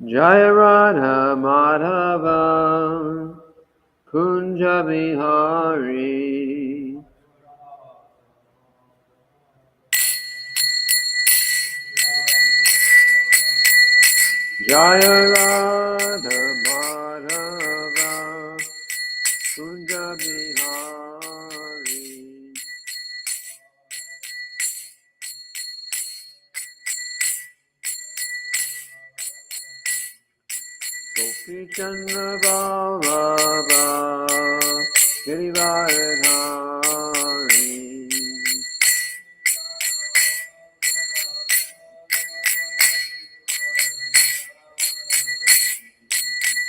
Jaya Radha Madhava Kunja Bihari. Jaya Radha Madhava Kunja Bihari. Gopi Chandra Ballabha Girivaradhari.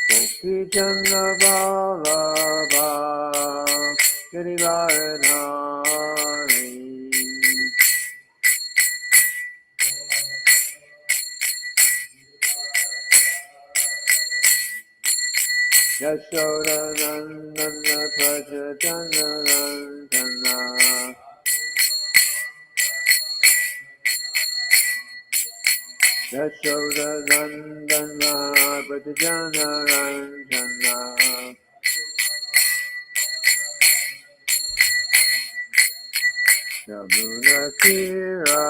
Gopi Chandra Ballabha Girivaradhari. Yashoda Nandana Praja Janarantana. Yashoda Nandana Praja Janarantana. Yamuna Tira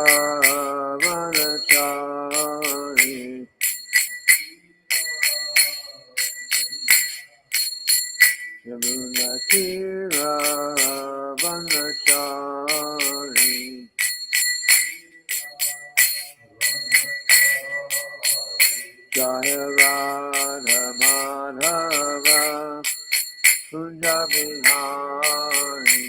Vanachari. Yamuna Tira Vanachari. Jaya Radha Madhava Kunja Bihari.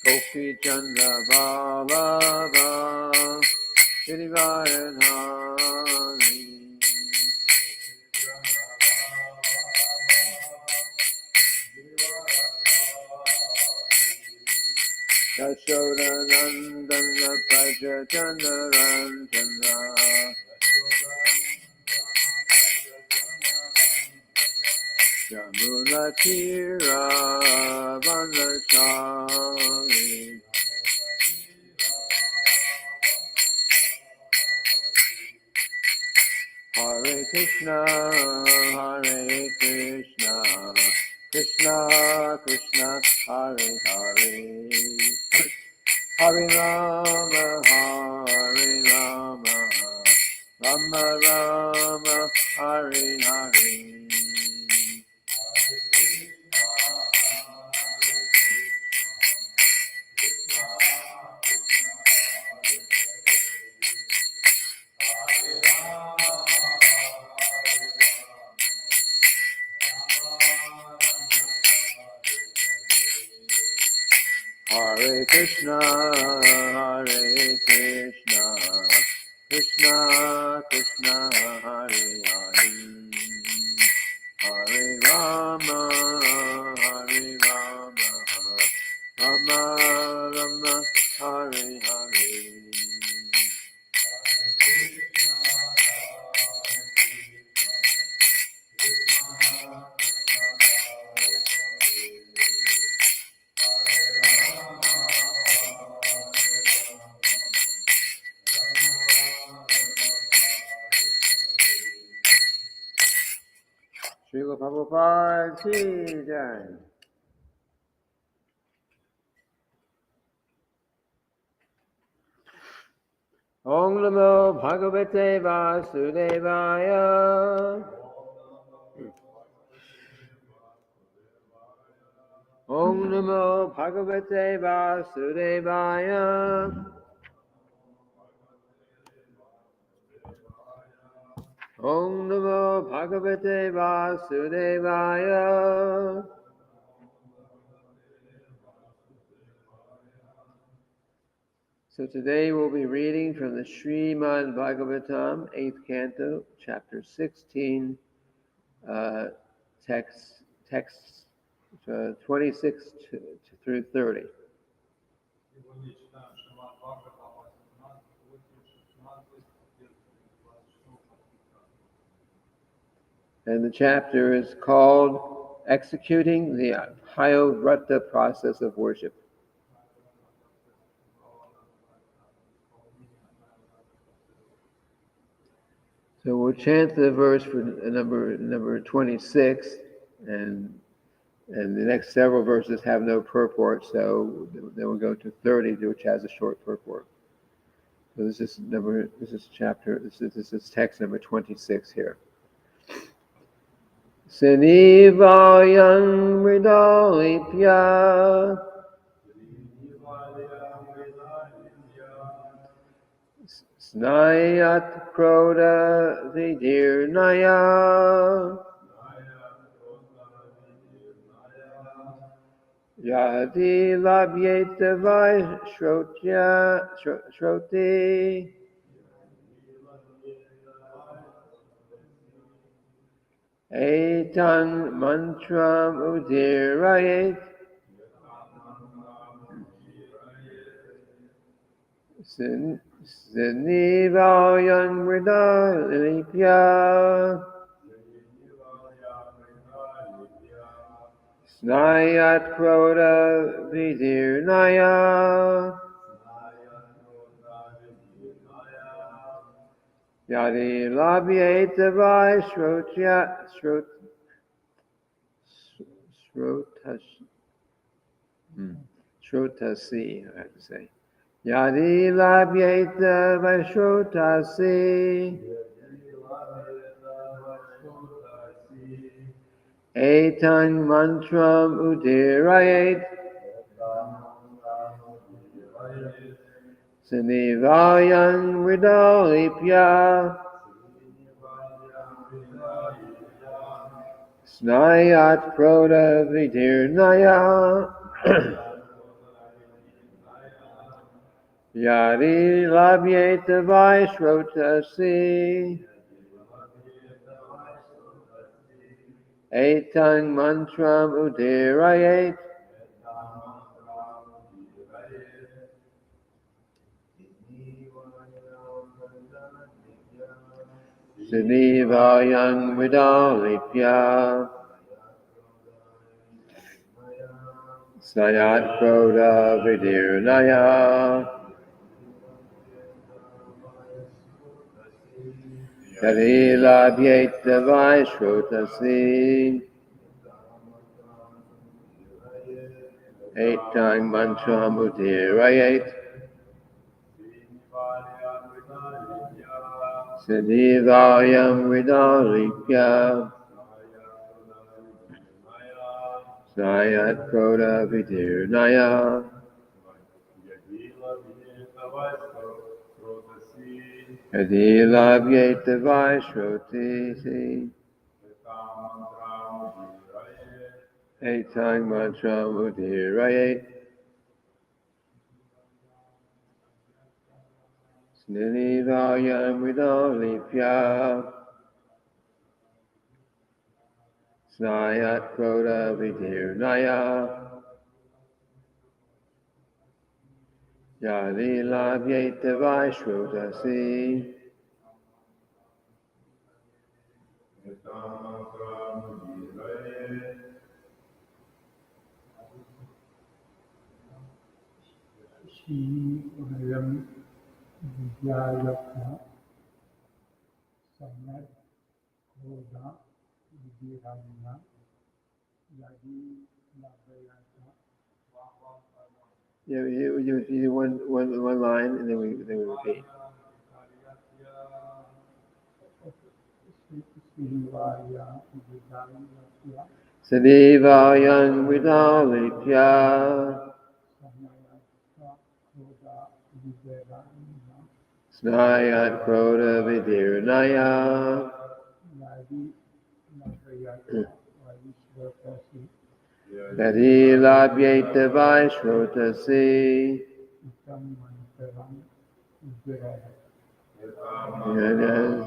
Gopi Chandra Ballabha Girivaradhari. Yashoda Nandana Praja Janarantana. Yamuna Tira Vanachari. Hare Krishna, Hare Krishna, Krishna Krishna, Hare Hare, Hare Rama, Hare Rama, Rama Rama, Hare Hare. Hare Krishna, Hare Krishna, Krishna Krishna, Hare Hare, Hare Rama, Hare Rama, Rama Rama, Hare Hare. Srila Prabhupada ki jai. Om Namo Bhagavate Vasudevaya. Om Namo Bhagavate Vasudevaya. Om Namo Bhagavate Vasudevaya. So today we'll be reading from the Srimad-bhagavatam, 8th Canto, Chapter 16, texts 26 through 30. And the chapter is called Executing the Payo-vrata Process of Worship. So we'll chant the verse for number 26, and the next several verses have no purport, so then we'll go to 30, which has a short purport. So this is text number 26 here. Sinivayam Mridalipya Snayat Kroda Vidirnaya Yadi Labhyeta Shroti Etan Mantram Udirayet Sinivayan Mridalipya Snayat Kroda Vidirnaya Yadi Labhyeta Shrotasi, I have to say. Yadi Labhyeta Vaishrotasi Etang Mantram Udirayet Sinivayan Vidalipya Snayat Kroda Vidirnaya Yadi Labhyeta Vaishrotasi Etang Mantram Udirayet Sinivayan Vidalipya Snayat Kroda Vidirnaya Yadi Labhyeta Vaishrotasi Etang Mantram Udirayet Sinivayan Vidalipya Snayat Kroda Vidirnaya Yadi Labhyeta Vaishrotasi Etang Mantram Udirayet Sinivayan Vidalipya Snayat Kroda Vidirnaya Yadi Labhyeta Vaishrotasi Shivayam Vidyayatma Samad Hoda Vidirayana Yadi Labhyata. Yeah, you do one line and then we repeat. Sinivayan Vidalipya Snayat Kroda Vidirnaya Yadi Labhyeta Vaishrotasi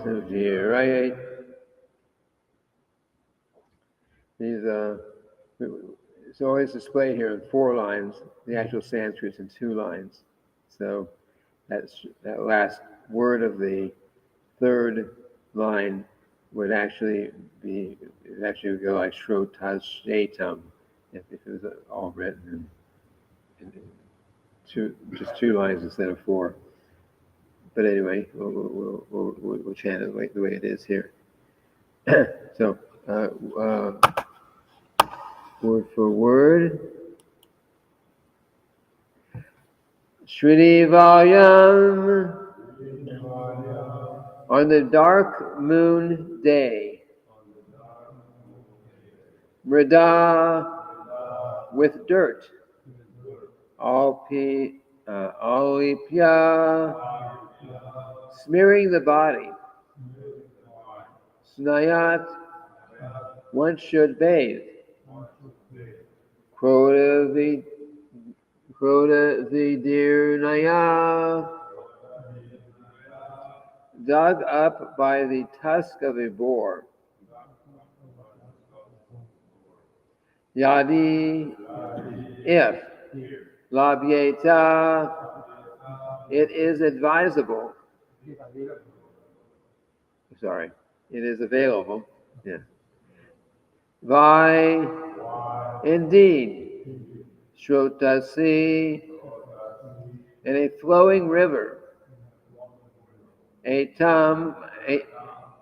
Right. These it's always displayed here in 4 lines. The actual Sanskrit's in 2 lines. So that last word of the third line would actually go like Shrotashetam if it was all written in just 2 lines instead of 4. But anyway, we'll chant it the way it is here. So, word for word. Srinivayam on the dark moon day. Mrida with dirt. Alipya smearing the body. Snayat one should bathe. Krotavidirnaya dug up by the tusk of a boar. Yadi if labhyeta it is advisable. Sorry, it is available. Yeah. Vai indeed Shrotasi in a flowing river. Etam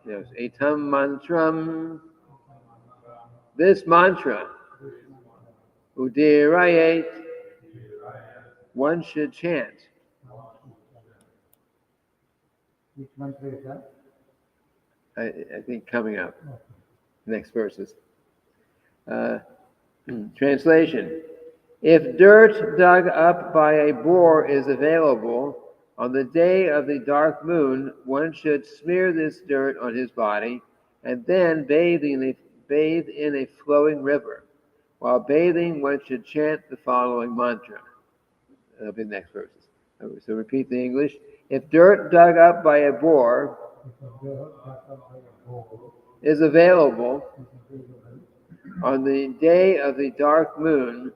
mantram. This mantra, Udirayate, one should chant. Which mantra is that? I think coming up. Next verses. Translation. If dirt dug up by a boar is available, on the day of the dark moon, one should smear this dirt on his body and then bathe in a flowing river. While bathing, one should chant the following mantra. That'll be the next verses. So repeat the English. If dirt dug up by a boar is available on the day of the dark moon,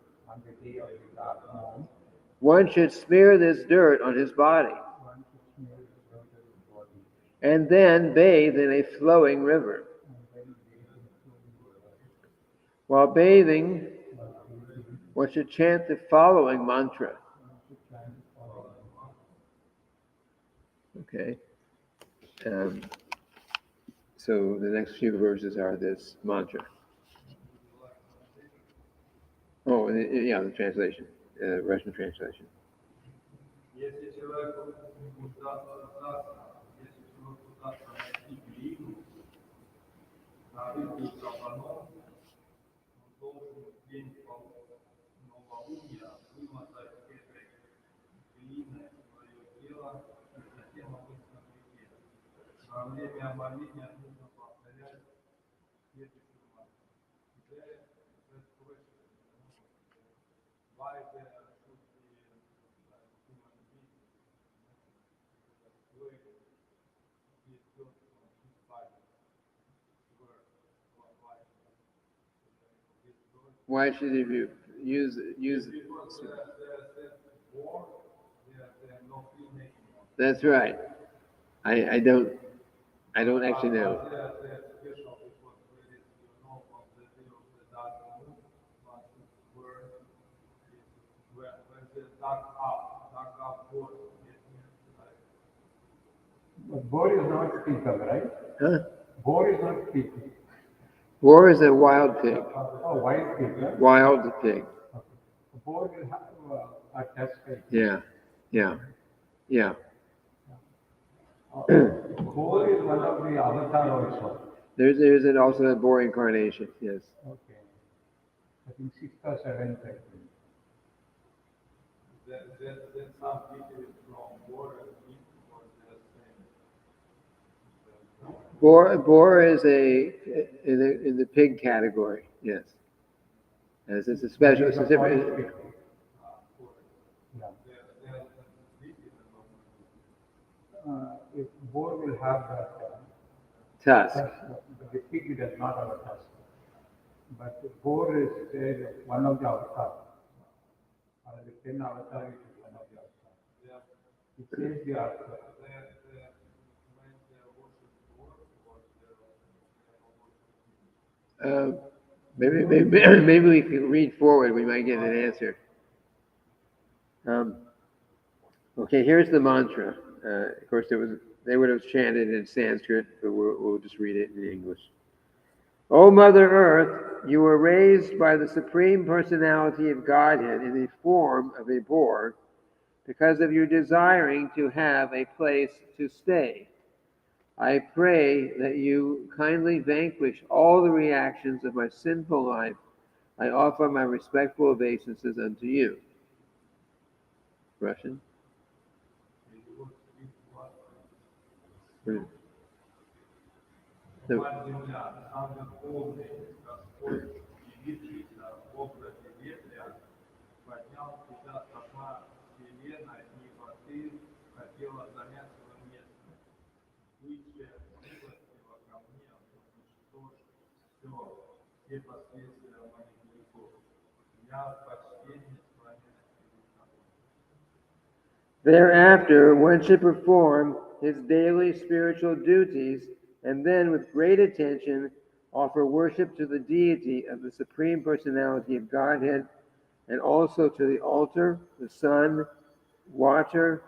one should smear this dirt on his body and then bathe in a flowing river. While bathing, one should chant the following mantra. Okay. So the next few verses are this mantra. Oh, yeah, the translation, Russian translation. Why should you use? That's right. I don't actually know. But boar is not speaker, right? Huh? Boar is not speaker. Boar is a wild pig. Oh, wild pig, right? Wild pig. Okay. The boar will have a tusk. Yeah. Boar is one of the avatar also. There's also a boar incarnation. Yes. Okay. I think 6th or 7th. I think. Then some people from boar and meat for the same. Boar is in the pig category. Yes. As it's a special. It's a different. If boar will have that Tusk. but the pig does not have a tusk. But the boar is one of the avatars. Out of the 10 avatars, it is one of the avatars. It says the avatar. Maybe we can read forward. We might get an answer. Okay, here's the mantra. Of course, they would have chanted in Sanskrit, but we'll just read it in English. O Mother Earth, you were raised by the Supreme Personality of Godhead in the form of a boar because of your desiring to have a place to stay. I pray that you kindly vanquish all the reactions of my sinful life. I offer my respectful obeisances unto you. Russian? So, Мать земля, сам Верховный Господь явившийся в образе ветря, поднял тебя сама вселенная, ибо ты хотела занять свое место. Выйдя милостиво ко мне, уничтожь все последствия моих грехов. Я в почтении склоняюсь перед тобой. thereafter, one should perform his daily spiritual duties and then, with great attention, offer worship to the deity of the Supreme Personality of Godhead and also to the altar, the sun, water,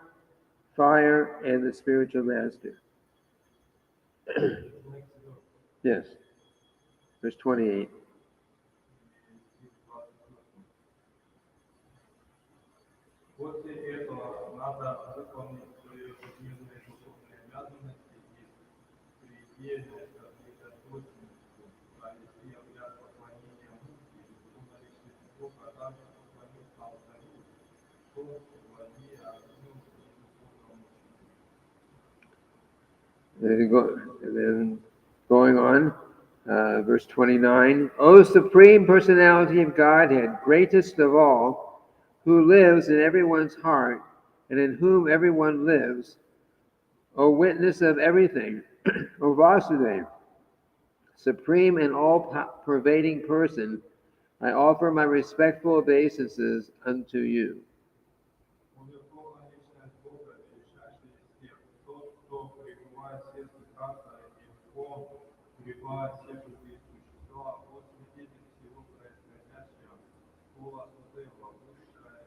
fire, and the spiritual master. Yes. Verse 28. После этого надо выполнить свои ежедневные духовные обязанности и предельной сосредоточенностью провести обряд поклонения муки, духовно-личных богов, а также поклониться алтарю, солнцу, воде, огню и духовному And then going on, verse 29. O Supreme Personality of Godhead, greatest of all, who lives in everyone's heart and in whom everyone lives, O witness of everything, O Vasudeva, supreme and all-pervading person, I offer my respectful obeisances unto you. Верховная личность Бога, величайший из всех, тот, кто пребывает в сердце Творца и в ком пребывает все живые существа, от свидетель всего происходящего, голос Дева, высшая,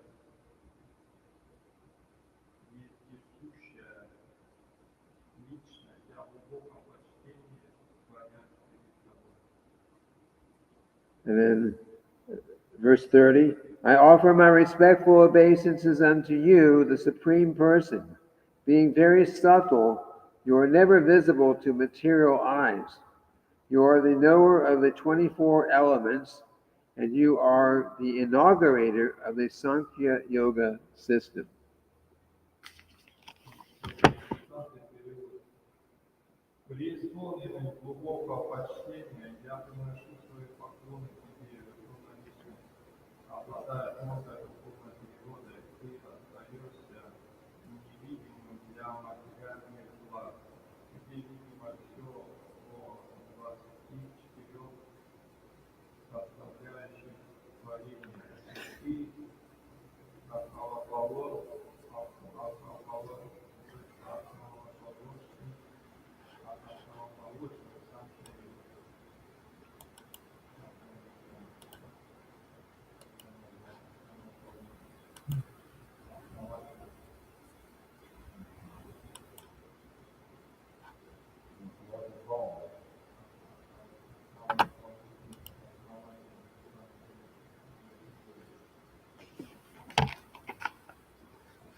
вездесущая личность, я в глубоком почтении склоняюсь перед тобой. And then verse 30, I offer my respectful obeisances unto you, the Supreme Person. Being very subtle, you are never visible to material eyes. You are the knower of the 24 elements, and you are the inaugurator of the Sankhya Yoga system. Преисполненный глубокого почтения, я приношу свои поклоны тебе, Верховная Личность, обладая тонкой духовной природой, ты остаешься невидимым для материальных глаз. Тебе видимо все о 24 составляющих творения. Ты основоположник,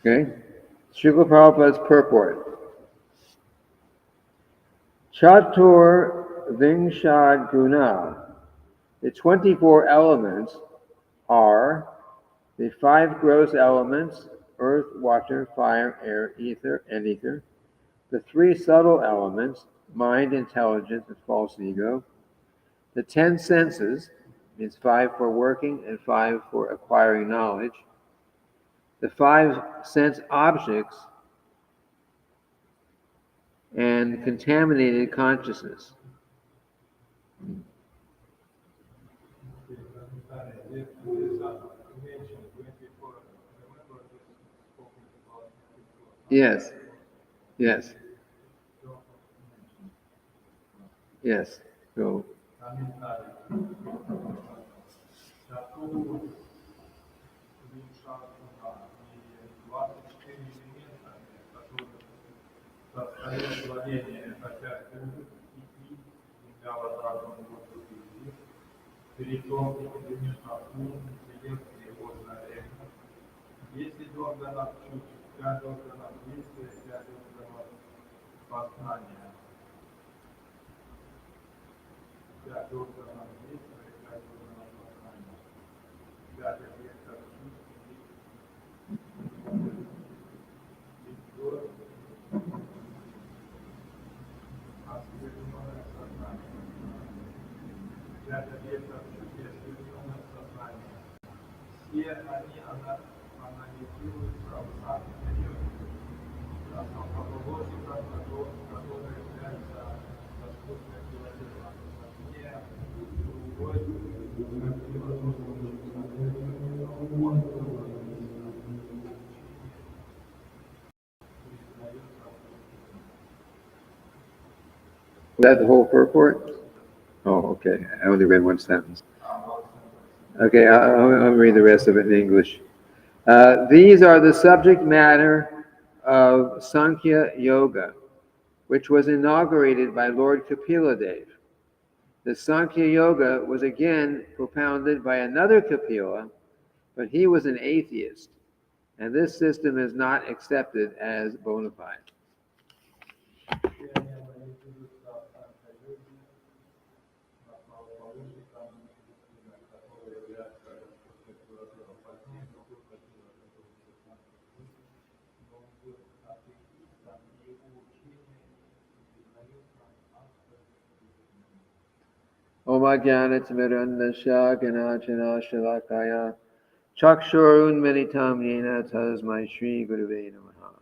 Okay? Srila Prabhupada's purport. Chatur Vingshad Guna. The 24 elements are the 5 gross elements, earth, water, fire, air, ether, and ether. The 3 subtle elements, mind, intelligence, and false ego. The 10 senses, means 5 for working and 5 for acquiring knowledge. The 5 sense objects and contaminated consciousness. Yes, yes, yes. So, состоит творение, хотя будет идти земля возвратом воздуху и перетом именно ум, интеллект и водное время. 10 органов чувств, 5 органов действия, 5 органов познания. 5 органов действия, 5 органов познания. 5 объектов чувств и освобожденное сознание. 5 объектов чувств и освобожденное сознание. Все они анализируются в самом йоге. Основоположником, который является доступным человеком. Не другой, как философский он Is that the whole purport? Oh, okay. I only read one sentence. Okay, I'll read the rest of it in English. These are the subject matter of Sankhya Yoga, which was inaugurated by Lord Kapila Dev. The Sankhya Yoga was again propounded by another Kapila, but he was an atheist, and this system is not accepted as bona fide. Om Ajnanatimirandasya Ganachana Shalakaya Chakshurun Meditam Yena Tasmai Shri Gurave Namaha.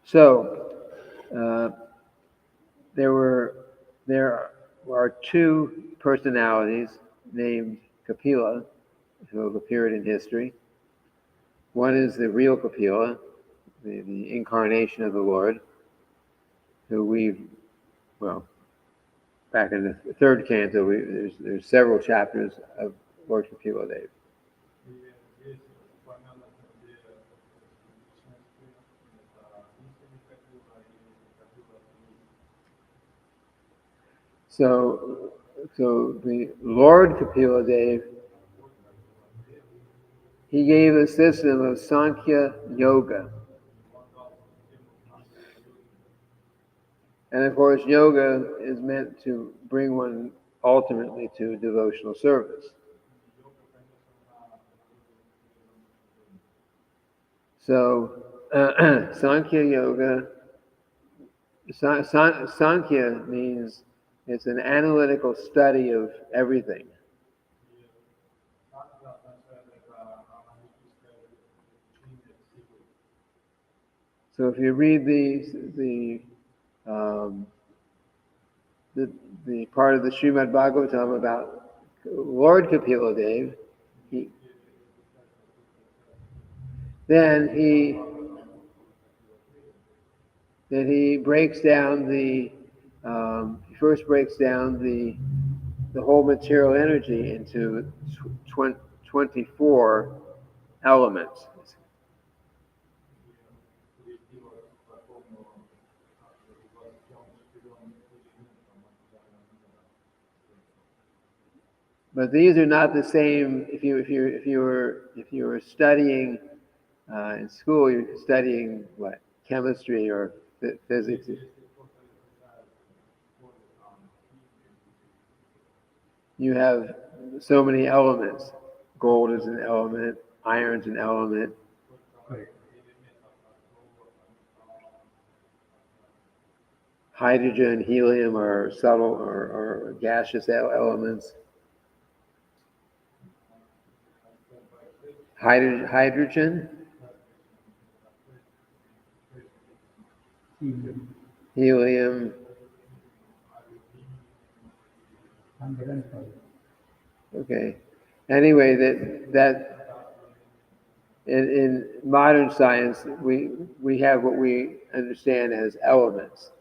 So, there are two personalities named Kapila who have appeared in history. One is the real Kapila, the incarnation of the Lord, who back in the third canto, there's several chapters of Lord Kapila Dev. So the Lord Kapila Dev, he gave a system of Sankhya Yoga. And of course, yoga is meant to bring one ultimately to devotional service. So, Sankhya Yoga, Sankhya means it's an analytical study of everything. So if you read the part of the Srimad-bhagavatam about Lord Kapila Dev, he breaks down he first breaks down the whole material energy into 24 elements. But these are not the same. If you were studying in school, you're studying what, chemistry or physics. You have so many elements. Gold is an element. Iron's an element. Hydrogen, helium are subtle or gaseous elements. Hydrogen, helium. Okay. Anyway, that in modern science we have what we understand as elements.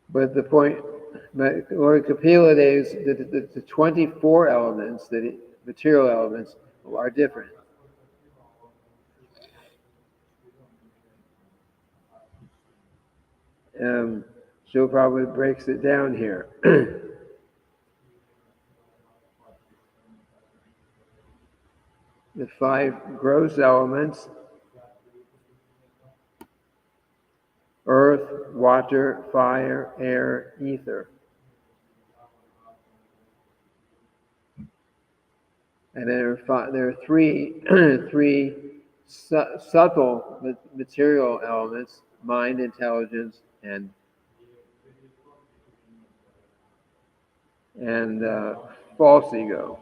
But Lord Kapila Dev's the 24 elements that material elements are different. So probably breaks it down here. The 5 gross elements: earth, water, fire, air, ether. And there are three subtle material elements: mind, intelligence, and false ego.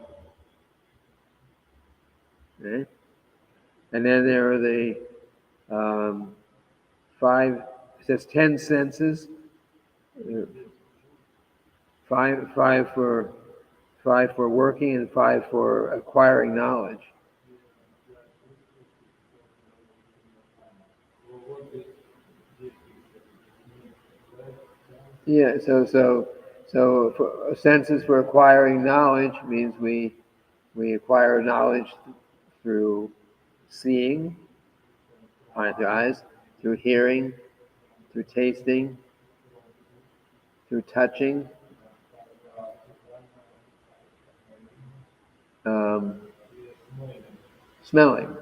Okay? And then there are the 5. It says 10 senses. 5 for working and 5 for acquiring knowledge. Yeah, so for senses for acquiring knowledge means we acquire knowledge through seeing, through eyes, through hearing, through tasting, through touching, smelling.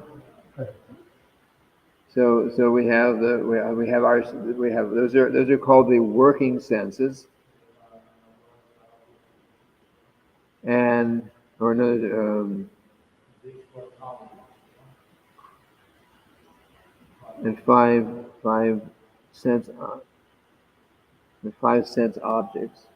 So we have those are called the working senses, and and 5 sense the 5 sense objects.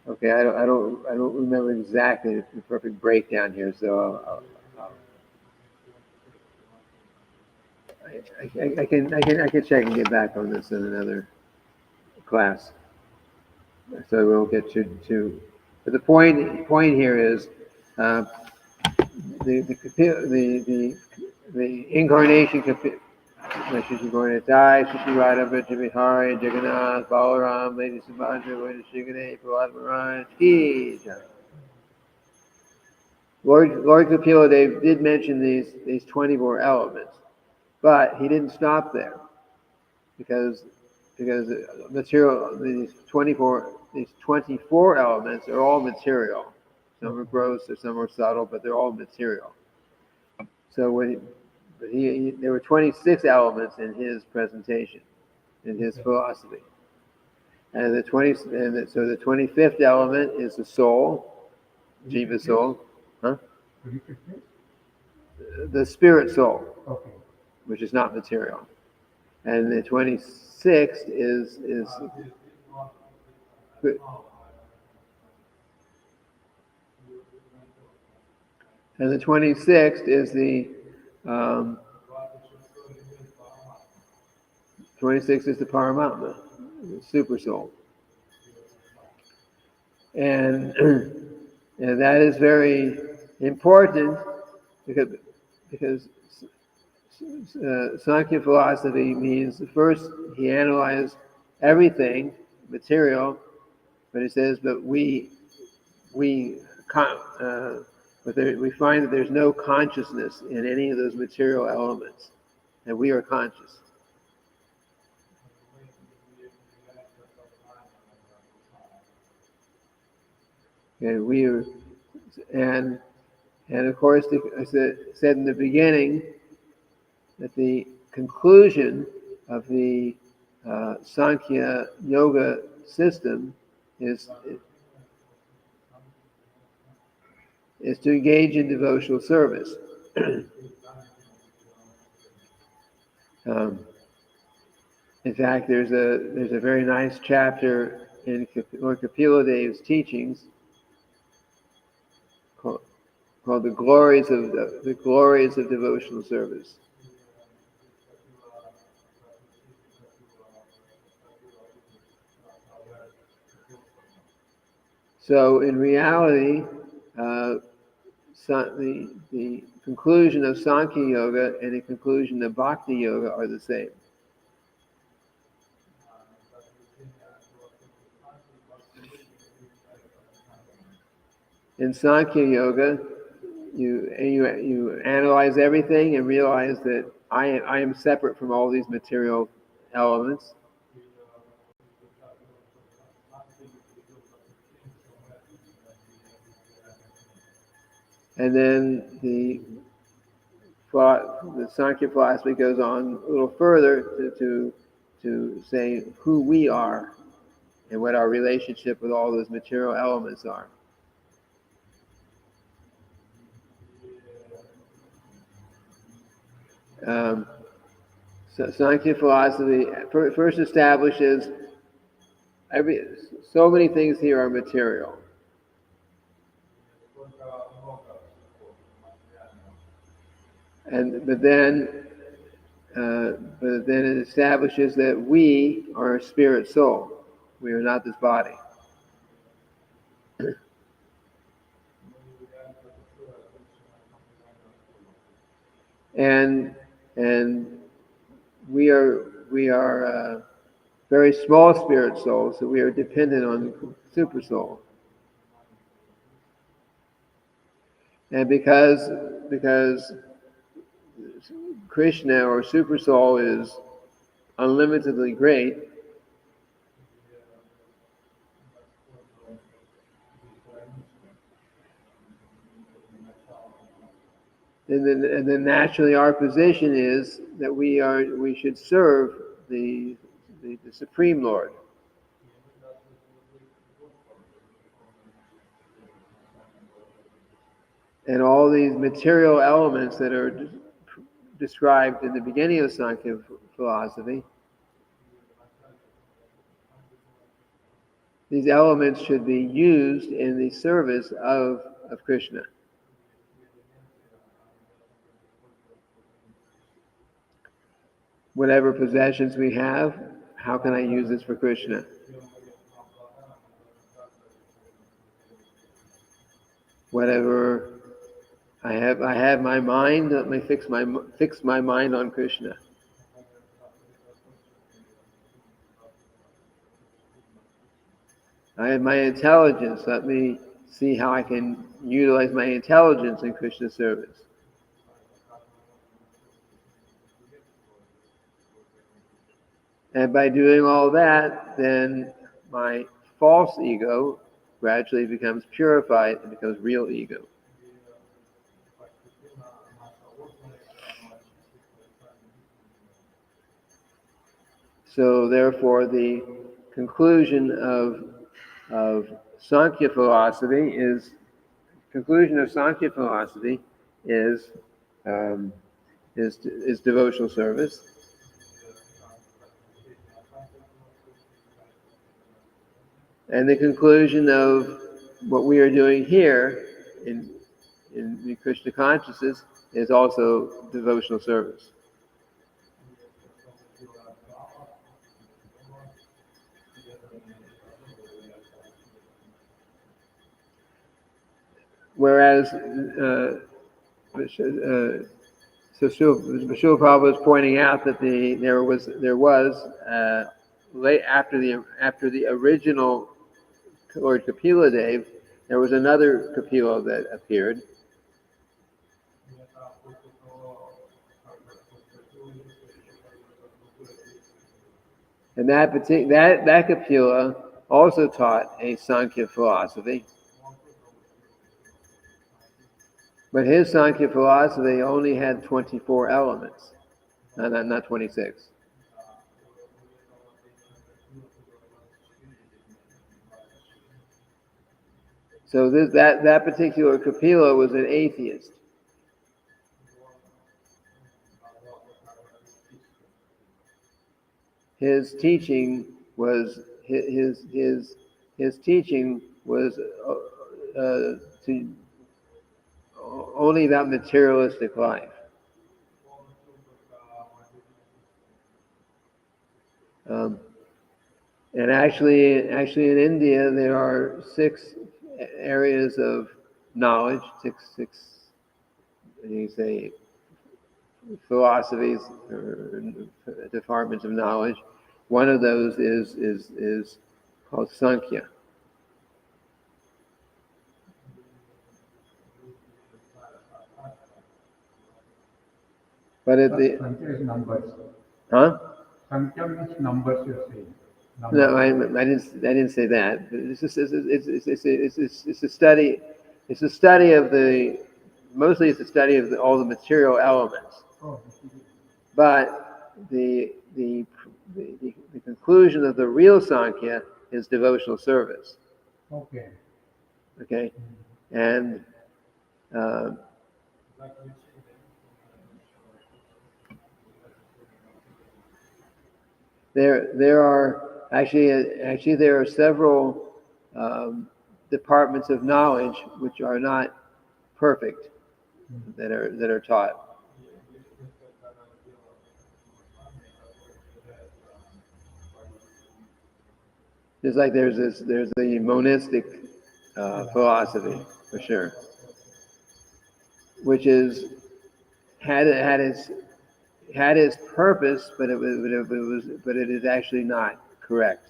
Okay, I don't remember exactly the perfect breakdown here, so I can check and get back on this in another class. So we'll get to but the point here is the incarnation. She's going to die. Srimad Vijayavihari, Jagannath, Balaram, Lady Subhadra, Lady Shigane, Prahlad Maharaj, Ki Jai. Lord Kapila Dev did mention these 24 elements, but he didn't stop there because material these 24 elements are all material. Some are gross, or some are subtle, but they're all material. So there were 26 elements in his presentation, in his philosophy, and so the 25th element is the soul, jiva soul, huh? The spirit soul, which is not material, and the 26th is and the 26th is the 26th is the Paramatma, the super soul, and that is very important because Sankhya philosophy means first he analyzed everything material, but he says, but we find that there's no consciousness in any of those material elements, and we are conscious. And we are, and of course, I said in the beginning that the conclusion of the Sankhya Yoga system is to engage in devotional service. In fact, there's a very nice chapter in Lord Kapila Dev's teachings called the glories of devotional service. So in reality, the conclusion of Sankhya Yoga and the conclusion of Bhakti Yoga are the same. In Sankhya Yoga, you analyze everything and realize that I am separate from all these material elements. And then the Sankhya philosophy goes on a little further to say who we are and what our relationship with all those material elements are. So Sankhya philosophy first establishes so many things here are material. But then it establishes that we are a spirit soul. We are not this body. And we are very small spirit souls, so we are dependent on super soul. And because Krishna or super soul is unlimitedly great, and then naturally our position is that we should serve the Supreme Lord. And all these material elements that are described in the beginning of Sankhya philosophy, these elements should be used in the service of Krishna. Whatever possessions we have, how can I use this for Krishna? Whatever I have my mind. Let me fix my mind on Krishna. I have my intelligence. Let me see how I can utilize my intelligence in Krishna's service. And by doing all that, then my false ego gradually becomes purified and becomes real ego. So therefore, the conclusion of Sankhya philosophy is devotional service. And the conclusion of what we are doing here in the Krishna consciousness is also devotional service. Whereas, so Srila Prabhupada was pointing out that there was late after the original Lord Kapila Dev, there was another Kapila that appeared. And that Kapila also taught a Sankhya philosophy. But his Sankhya philosophy only had 24 elements, not 26. So that particular Kapila was an atheist. His teaching was to only about materialistic life. And actually in India there are 6 areas of knowledge, six you say philosophies or departments of knowledge. One of those is called Sankhya. But at the Sankhya is numbers. huh? Sankhya means numbers, you're saying. No, Numbers. I didn't say that. But it's a study. It's a study of the mostly it's a study of all the material elements. Oh, But the conclusion of the real Sankhya is devotional service. okay. Okay, and uh, there are actually there are several departments of knowledge which are not perfect that are taught. Just like there's the monistic philosophy for sure, which is had its purpose, but it is actually not correct.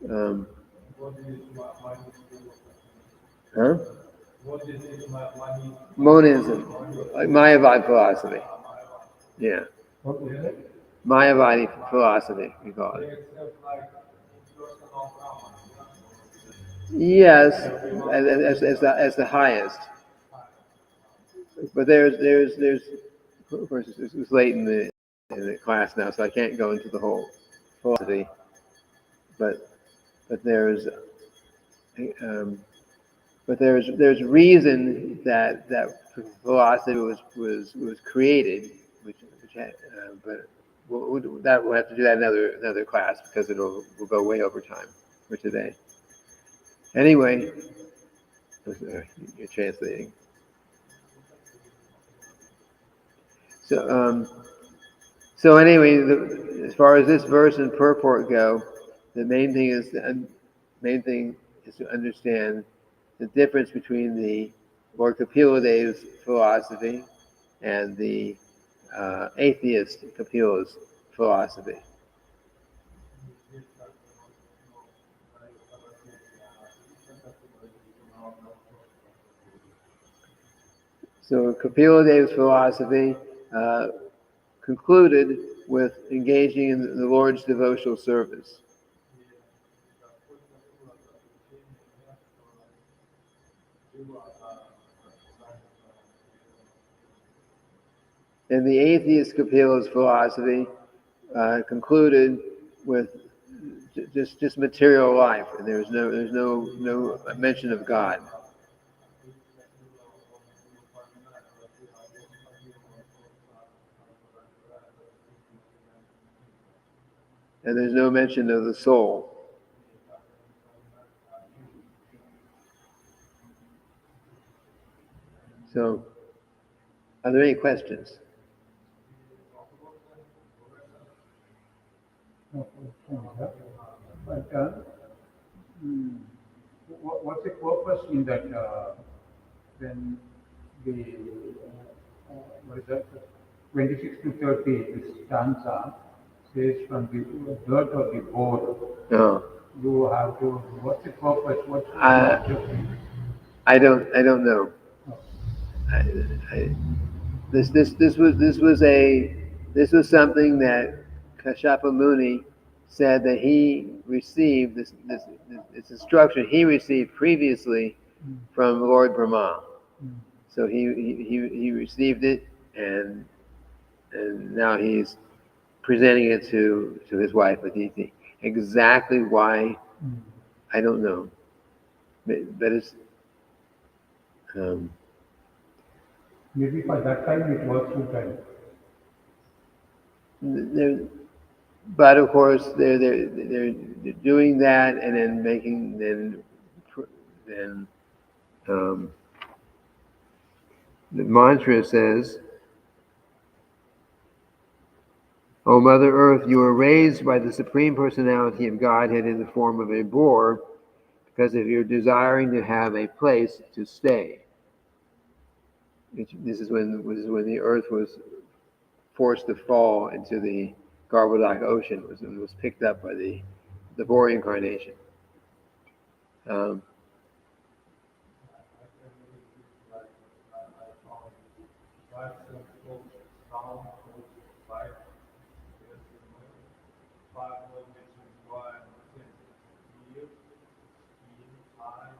Um, huh? Monism, like Mayavadi philosophy. Yeah, What is it? Mayavadi philosophy, we call it. Yes, as the highest. But there's of course it's late in the class now, so I can't go into the whole philosophy. But but there's um, there's reason that philosophy was created, which had, but we'll have to do that another class because will go way over time for today. Anyway, you're translating. So so anyway, as far as this verse and purport go, the main thing is to understand the difference between the Lord Kapila Dev's philosophy and the atheist Kapila's philosophy. So Kapila Dev's philosophy concluded with engaging in the Lord's devotional service. And the atheist Kapila's philosophy concluded with just material life, and there's no mention of God. And there's no mention of the soul. So, are there any questions? But what's the purpose in that when the what is that 26 to 30 this stanza says from the dirt or the board No, you have to what's the purpose what's the I objective? I don't know. I, I, this was something that Kashyapa Muni said that he received this instruction he received previously from Lord Brahma. So he received it and now he's presenting it to his wife Aditi. Exactly why I don't know, but it's Maybe for that time it works full time. there, but of course they're doing that and then making then the mantra says, "O Mother Earth, you were raised by the Supreme Personality of Godhead in the form of a boar because of your desiring to have a place to stay." This is when the Earth was forced to fall into the Garbhodak Ocean, was picked up by the boar incarnation. action, thought, sound, thought, sight, yes, five motives require sense, ear, skin, eye,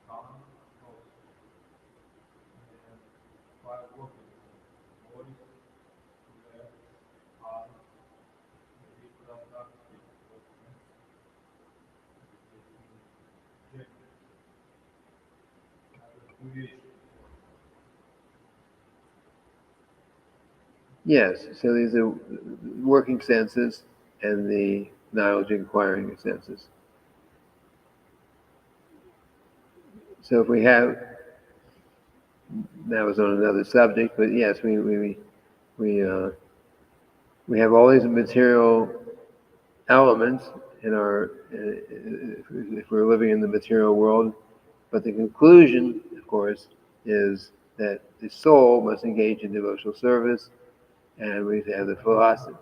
tongue, nose, and five organs, voice, leg, arm, reproductive organs, gender, and creation. Yes, so these are working senses and the knowledge inquiring senses. So if we have, that was on another subject, but yes, we have all these material elements in our, if we're living in the material world, but the conclusion, of course, is that the soul must engage in devotional service, and we have the philosophy.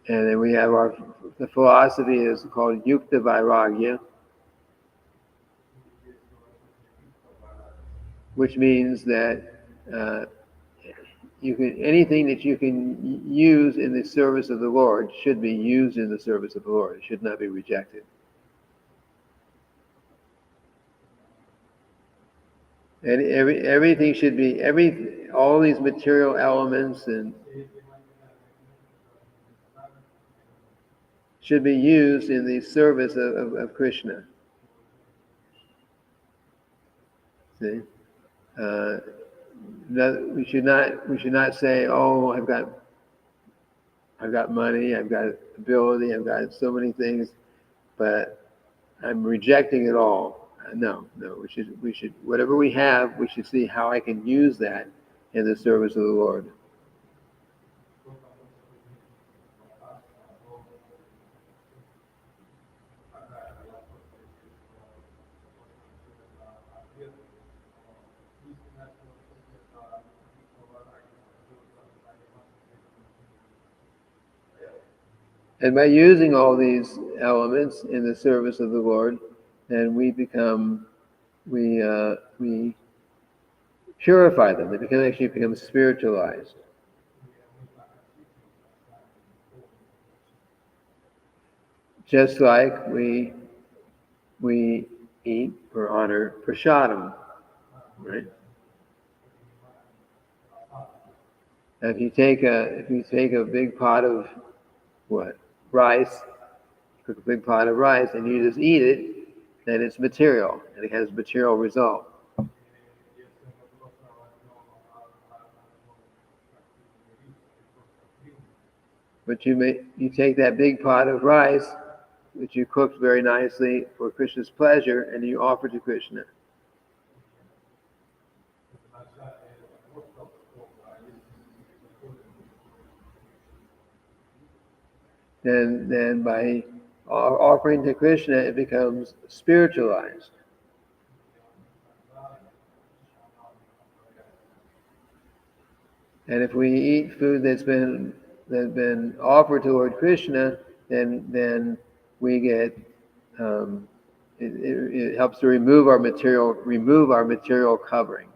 And then we have the philosophy is called Yukta Vairagya, which means that anything that you can use in the service of the Lord should be used in the service of the Lord. It should not be rejected. And everything should be, all these material elements and should be used in the service of Krishna. See? We should not say, oh, I've got money, I've got ability, I've got so many things, but I'm rejecting it all. No. We should whatever we have, we should see how I can use that in the service of the Lord. And by using all these elements in the service of the Lord, then we purify them. They actually become spiritualized. Just like we eat or honor prasadam, right? If you take a big pot of rice, cook a big pot of rice, and you just eat it, then it's material, and it has material result. But you take that big pot of rice that you cooked very nicely for Krishna's pleasure, and you offer to Krishna. Then by offering to Krishna, it becomes spiritualized. And if we eat food that's been offered to Lord Krishna, then we get it helps to remove our material covering.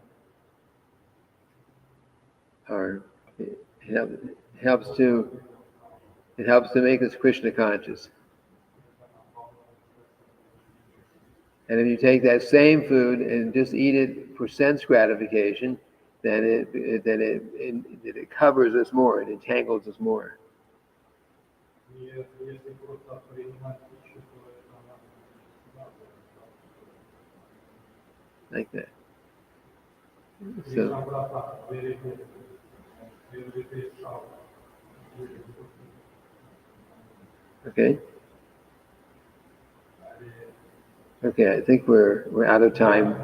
Or it helps to make us Krishna conscious. And if you take that same food and just eat it for sense gratification, then it covers us more, it entangles us more. Like that. So, okay. Okay, I think we're out of time.